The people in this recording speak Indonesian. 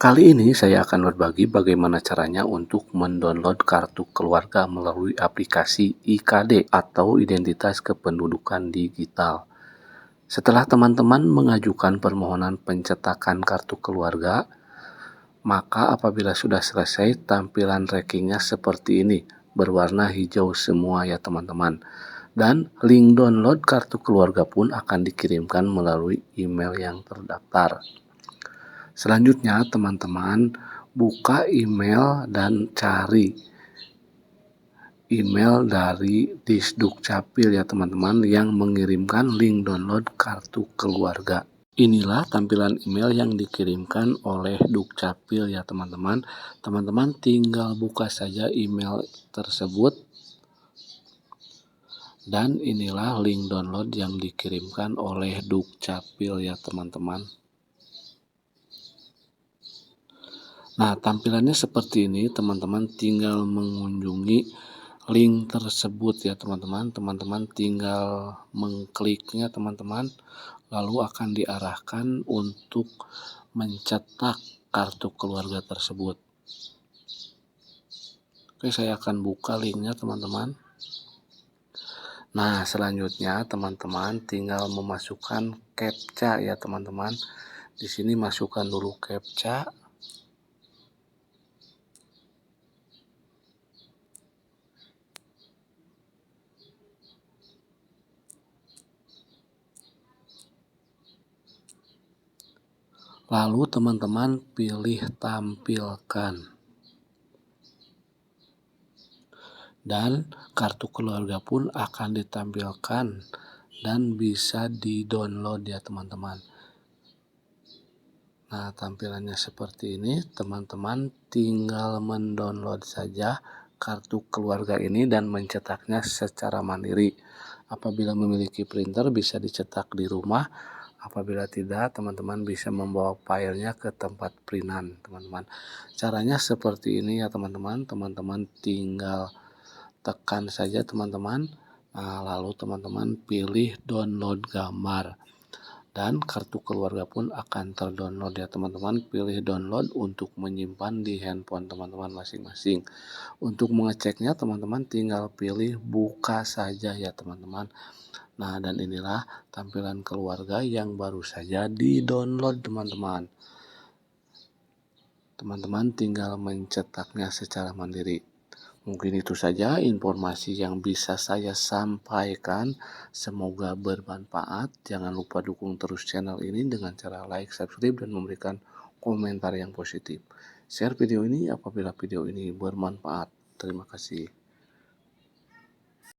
Kali ini saya akan berbagi bagaimana caranya untuk mendownload kartu keluarga melalui aplikasi IKD atau Identitas Kependudukan Digital. Setelah teman-teman mengajukan permohonan pencetakan kartu keluarga, maka apabila sudah selesai, tampilan rankingnya seperti ini, berwarna hijau semua ya teman-teman. Dan link download kartu keluarga pun akan dikirimkan melalui email yang terdaftar. Selanjutnya teman-teman buka email dan cari email dari Disdukcapil ya teman-teman yang mengirimkan link download kartu keluarga. Inilah tampilan email yang dikirimkan oleh Dukcapil ya teman-teman. Teman-teman tinggal buka saja email tersebut. Dan inilah link download yang dikirimkan oleh Dukcapil ya teman-teman. Nah, tampilannya seperti ini, teman-teman tinggal mengunjungi link tersebut ya teman-teman. Teman-teman tinggal mengkliknya teman-teman, lalu akan diarahkan untuk mencetak kartu keluarga tersebut. Oke, saya akan buka linknya teman-teman. Nah, selanjutnya teman-teman tinggal memasukkan CAPTCHA ya teman-teman. Di sini masukkan dulu CAPTCHA. Lalu teman-teman pilih tampilkan. Dan kartu keluarga pun akan ditampilkan dan bisa di-download ya teman-teman. Nah, tampilannya seperti ini, teman-teman tinggal mendownload saja kartu keluarga ini dan mencetaknya secara mandiri. Apabila memiliki printer bisa dicetak di rumah. Apabila tidak, teman-teman bisa membawa filenya ke tempat printan, teman-teman. Caranya seperti ini ya teman-teman. Teman-teman tinggal tekan saja teman-teman. Nah, lalu teman-teman pilih download gambar. Dan kartu keluarga pun akan terdownload ya teman-teman. Pilih download untuk menyimpan di handphone teman-teman masing-masing. Untuk mengeceknya teman-teman tinggal pilih buka saja ya teman-teman. Nah, dan inilah tampilan keluarga yang baru saja di-download teman-teman. Teman-teman tinggal mencetaknya secara mandiri. Mungkin itu saja informasi yang bisa saya sampaikan. Semoga bermanfaat. Jangan lupa dukung terus channel ini dengan cara like, subscribe, dan memberikan komentar yang positif. Share video ini apabila video ini bermanfaat. Terima kasih.